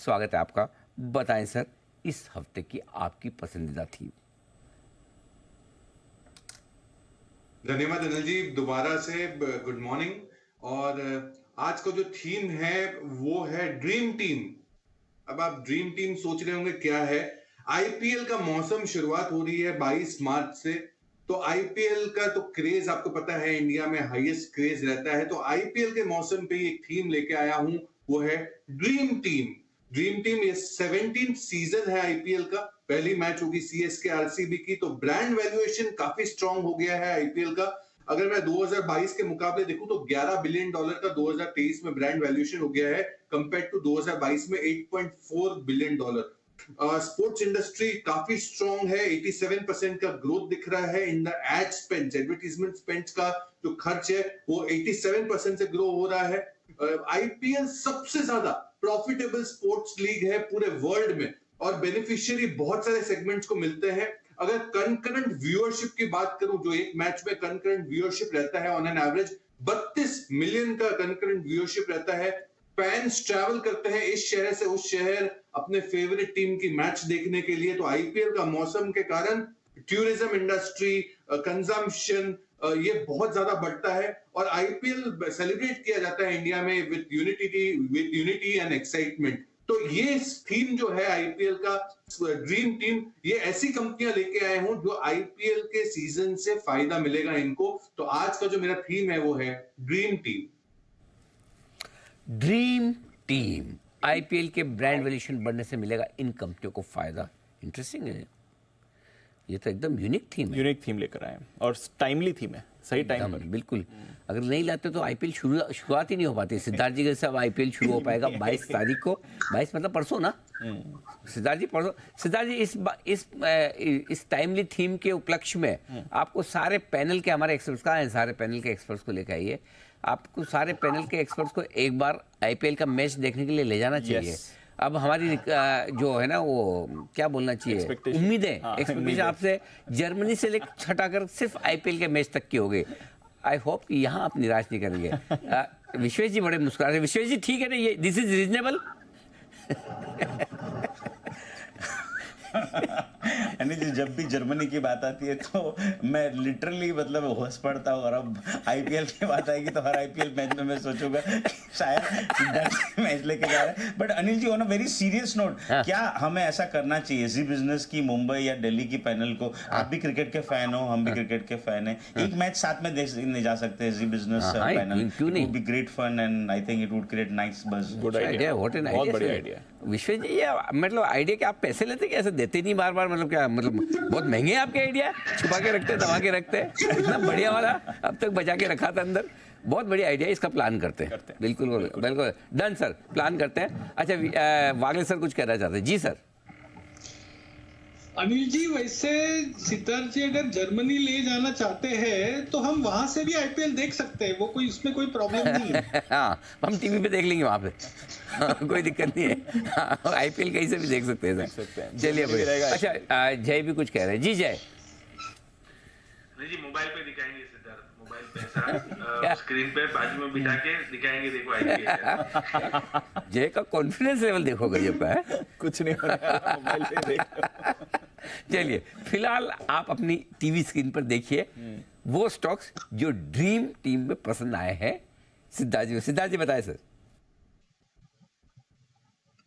स्वागत है आपका। बताएं सर, इस हफ्ते की आपकी पसंदीदा थीम। धन्यवाद अनिल जी, दोबारा से गुड मॉर्निंग। और आज का जो थीम है वो है ड्रीम टीम। अब आप ड्रीम टीम सोच रहे होंगे क्या है। आईपीएल का मौसम शुरुआत हो रही है 22 मार्च से। तो आईपीएल का तो क्रेज आपको पता है, इंडिया में हाईएस्ट क्रेज रहता है। तो आईपीएल के मौसम पे एक थीम लेके आया हूं, वो है ड्रीम टीम। ड्रीम टीम ये 17th सीजन है आईपीएल का। पहली मैच होगी सीएसके आरसीबी की। तो ब्रांड वैल्यूएशन काफी स्ट्रांग हो गया है आईपीएल का। अगर मैं 2022 के मुकाबले देखूं तो $11 बिलियन का 2023 में ब्रांड वैल्यूएशन हो गया है, कंपेयर टू 2022 में $8.4 बिलियन। स्पोर्ट्स इंडस्ट्री काफी स्ट्रांग है, 87% का ग्रोथ दिख रहा है in the ad spend. Advertisement spend का जो खर्च है वो 87% से ग्रो हो रहा है। आईपीएल सबसे ज्यादा प्रॉफिटेबल स्पोर्ट्स लीग है पूरे वर्ल्ड में, और बेनिफिशियरी बहुत सारे सेगमेंट्स को मिलते हैं। अगर कंकरेंट व्यूअरशिप की बात करूं, जो एक मैच में कंकरेंट व्यूअरशिप रहता है ऑन एन एवरेज 32 मिलियन का कंकरेंट व्यूअरशिप रहता है। फैंस ट्रैवल करते हैं इस शहर से उस शहर अपने फेवरेट टीम की मैच देखने के लिए। तो आईपीएल का मौसम के कारण टूरिज्म इंडस्ट्री, कंजम्पशन ये बहुत ज्यादा बढ़ता है, और आईपीएल सेलिब्रेट किया जाता है इंडिया में विद यूनिटी एंड एक्साइटमेंट। तो ये थीम जो है आईपीएल का ड्रीम टीम, ये ऐसी कंपनियां लेके आए हूं जो आईपीएल के सीजन से फायदा मिलेगा इनको। तो आज का जो मेरा थीम है वो है dream team. Dream team, IPL के ब्रांड वैल्यूएशन बढ़ने से मिलेगा इन कंपनियों को फायदा। इंटरेस्टिंग है, ये तो एकदम यूनिक थीम है। यूनिक थीम लेकर आए और टाइमली थीम है, सही टाइम पर। बिल्कुल, अगर नहीं लाते तो आईपीएल शुरुआत ही नहीं हो पाती। सिद्धार्थ जी के साथ आईपीएल शुरू हो पाएगा 22 तारीख को। 22 मतलब परसों ना सिद्धार्थ जी, परसों। सिद्धार्थ जी, इस टाइमली थीम के उपलक्ष्य में आपको सारे पैनल के, हमारे एक्सपर्ट्स कहाँ हैं, सारे पैनल के एक्सपर्ट्स को लेकर आइए। आपको सारे पैनल के एक्सपर्ट्स को एक बार आईपीएल का मैच देखने के लिए ले जाना चाहिए। अब हमारी जो है ना, वो क्या बोलना चाहिए, उम्मीदें, एक्सपेक्टेशन आपसे जर्मनी से लेकर छटाकर सिर्फ आईपीएल के मैच तक की हो गई। आई होप कि यहाँ आप निराश नहीं करेंगे। विश्वेश जी बड़े मुस्कुरा रहे। विश्वेश जी, ठीक है ना, ये दिस इज रीजनेबल? यानी जब भी जर्मनी की बात आती है तो मैं लिटरली मतलब होश पड़ता हूँ, और अब आईपीएल की बात आएगी तो हर आईपीएल मैच में मैं सोचूंगा शायद मैच लेके जा रहे हैं। But Anil ji, on a very serious note, क्या हमें ऐसा करना चाहिए जी बिजनेस की मुंबई या दिल्ली की पैनल को? आप भी क्रिकेट के फैन हो, हम भी क्रिकेट के फैन हैं, एक मैच साथ में देखने जा सकते हैं Zee business panel. It would be great fun and I think it would create nice buzz. Good idea, बहुत बढ़िया आइडिया। विश्वेश जी, ये मतलब आइडिया कि आप पैसे लेते क्या, ऐसे देते नहीं बार बार, मतलब क्या, मतलब बहुत महंगे हैं आपके आइडिया, छुपा के रखते, दबा के रखते हैं, इतना बढ़िया वाला अब तक बचा के रखा था अंदर। बहुत बढ़िया आइडिया, इसका प्लान करते हैं। बिल्कुल बिल्कुल डन सर, प्लान करते हैं। अच्छा, वागले सर कुछ कहना चाहते हैं? जी सर। अनिल जी, वैसे सिद्धार्थ जी अगर जर्मनी ले जाना चाहते हैं तो हम वहां से भी आईपीएल देख सकते हैं, वो कोई, उसमें कोई प्रॉब्लम नहीं है। हाँ, हम टीवी पे देख लेंगे वहां पे। कोई दिक्कत नहीं है, आईपीएल कहीं से भी देख सकते हैं सर। चलिए भाई। अच्छा, जय भी कुछ कह रहे हैं। जी जय। नहीं जी, मोबाइल पे दिखाएंगे सिद्धार्थ, मोबाइल पे ऐसा स्क्रीन पे बाजू में बिठा के दिखाएंगे, देखो आईपीएल। जय का कॉन्फिडेंस लेवल देखो गजब का है। कुछ नहीं हो रहा, मोबाइल पे देख। चलिए, फिलहाल आप अपनी टीवी स्क्रीन पर देखिए वो स्टॉक्स जो ड्रीम टीम में पसंद आए हैं। सिद्धार्थ जी बताए सर।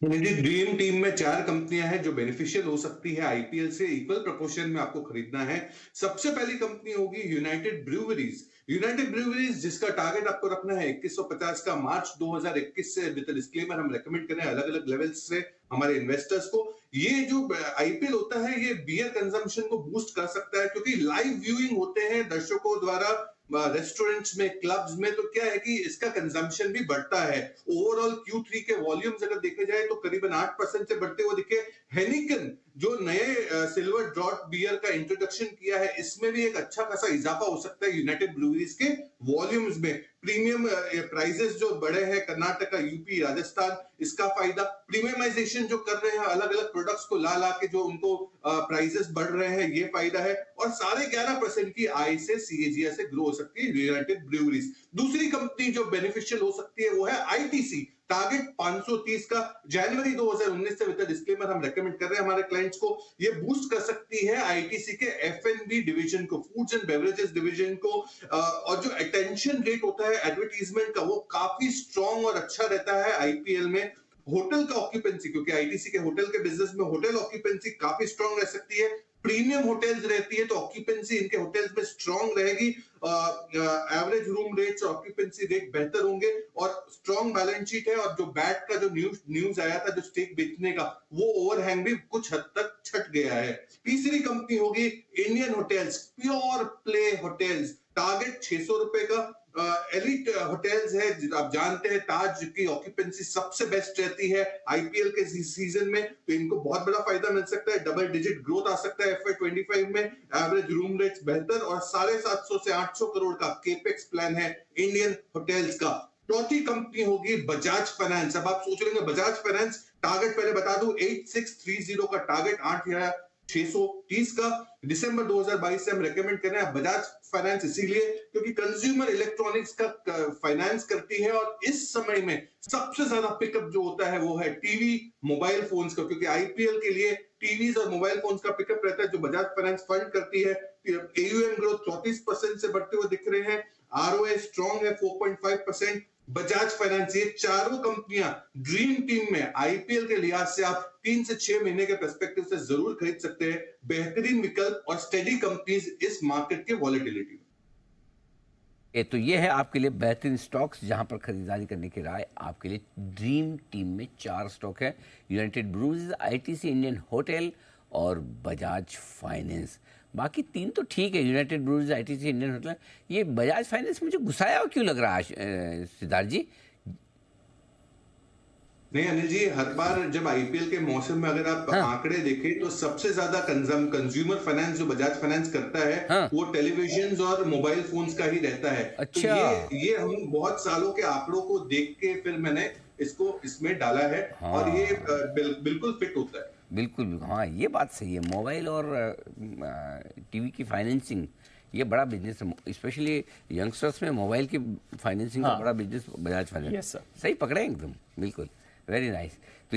ड्रीम टीम में 4 कंपनियां हैं जो बेनिफिशियल हो सकती है आईपीएल से, इक्वल प्रोपोर्शन में आपको खरीदना है। सबसे पहली कंपनी होगी यूनाइटेड ब्रूवरीज। यूनाइटेड ब्रूवरीज जिसका टारगेट आपको रखना है 2150 का, मार्च 2021 से। विद डिस्क्लेमर हम रेकमेंड करें अलग अलग लेवल्स से हमारे इन्वेस्टर्स को। ये जो आईपीएल होता है ये बियर कंजम्पशन को बूस्ट कर सकता है, क्योंकि लाइव व्यूइंग होते हैं दर्शकों द्वारा रेस्टोरेंट्स में, क्लब्स में। तो क्या है कि इसका कंजम्पशन भी बढ़ता है। ओवरऑल Q3 के वॉल्यूम्स अगर देखे जाए तो करीबन 8% से बढ़ते हुए दिखे। हेनिकन जो नए सिल्वर ड्रॉट बियर का इंट्रोडक्शन किया है, इसमें भी एक अच्छा खासा इजाफा हो सकता है यूनाइटेड ब्रूवरीज के वॉल्यूम्स में। प्रीमियम प्राइसेस जो बढ़े हैं कर्नाटका, यूपी, राजस्थान, इसका फायदा। प्रीमियमाइजेशन जो कर रहे हैं, अलग अलग प्रोडक्ट्स को ला ला के जो उनको प्राइसेस बढ़ रहे हैं, ये फायदा है। और 11.5% की आय से CAGR से ग्रो हो सकती है यूनाइटेड ब्रूवरीज। दूसरी कंपनी जो बेनिफिशियल हो सकती है वो है आईटीसी। टारगेट 530 का। जनवरी 2019 से विद डिस्क्लेमर हम रेकमेंड कर रहे हैं हमारे क्लाइंट्स को। ये बूस्ट कर सकती है आईटीसी के एफएनबी डिवीजन को, फूड्स एंड बेवरेजेस डिवीजन को, और जो अटेंशन रेट होता है एडवर्टीजमेंट का वो काफी स्ट्रॉन्ग और अच्छा रहता है आईपीएल में। होटल का ऑक्यूपेंसी, क्योंकि आईटीसी के होटल के बिजनेस में होटल ऑक्यूपेंसी काफी स्ट्रॉन्ग रह सकती है। प्रीमियम होटल्स रहती है तो ऑक्यूपेंसी इनके होटल्स में स्ट्रॉन्ग रहेगी। एवरेज रूम रेट्स और ऑक्यूपेंसी रेट बेहतर होंगे और स्ट्रॉन्ग बैलेंस शीट है। और जो बैट का जो न्यूज आया था जो स्टेक बेचने का, वो ओवरहैंग भी कुछ हद तक छट गया है। तीसरी कंपनी होगी Indian hotels, pure play hotels, target 600 रुपए का। एलिट होटल्स है, आप जानते हैं ताज की ऑक्यूपेंसी सबसे बेस्ट रहती है आईपीएल के सीजन में, तो इनको बहुत बड़ा फायदा मिल सकता है। डबल डिजिट ग्रोथ आ सकता है FY25 में। एवरेज रूम रेट्स बेहतर और 750 से 800 करोड़ का केपेक्स प्लान है इंडियन होटल्स का। चौथी कंपनी होगी बजाज फाइनेंस। अब आप सोच रहे हैं बजाज फाइनेंस, टारगेट पहले बता दूं 8630 का टारगेट, 8630 का। दिसंबर 2022 से हम रेकमेंड कर रहे हैं बजाज फाइनेंस इसीलिए क्योंकि कंज्यूमर इलेक्ट्रॉनिक्स का फाइनेंस करती है और इस समय में सबसे ज्यादा पिकअप जो होता है वो है टीवी मोबाइल फोन्स का, क्योंकि आईपीएल के लिए टीवीज और मोबाइल फोन्स का पिकअप रहता है जो बजाज फाइनेंस फंड करती है। AUM ग्रोथ 34% से बढ़ते हुए दिख रहे हैं। ROA स्ट्रॉन्ग है 4.5%। बजाज फाइनेंस, ये चारों कंपनियां ड्रीम टीम में आईपीएल के लिहाज से आप 3 से 6 महीने के पर्सपेक्टिव से जरूर खरीद सकते हैं। बेहतरीन विकल्प और स्टेडी कंपनीज इस मार्केट के वॉलेटिलिटी में। तो ये है आपके लिए बेहतरीन स्टॉक्स जहां पर खरीदारी करने की राय आपके लिए। ड्रीम टीम में 4 स्टॉक है, united brews, ITC, Indian hotel और बजाज फाइनेंस। बाकी 3 तो ठीक है, united brews, ITC, Indian hotel. ये बजाज फाइनेंस मुझे गुस्साया हुआ क्यों लग रहा है सिद्धार्थ जी? नहीं अनिल जी, हर बार जब आईपीएल के मौसम में अगर आप आंकड़े देखें तो सबसे ज्यादा कंज्यूमर फाइनेंस जो बजाज फाइनेंस करता है वो टेलीविजन और मोबाइल फोन्स का ही रहता है। अच्छा। तो ये हम बहुत सालों के आंकड़ों को देख के फिर मैंने इसको इसमें डाला है। और ये बिल्कुल फिट होता है। बिल्कुल, हाँ ये बात सही है। मोबाइल और टीवी की फाइनेंसिंग ये बड़ा बिजनेस है, स्पेशली यंगस्टर्स में मोबाइल की फाइनेंसिंग का बड़ा business Bajaj finance. Yes sir, सही पकड़े एकदम, बिल्कुल, वेरी नाइस। तो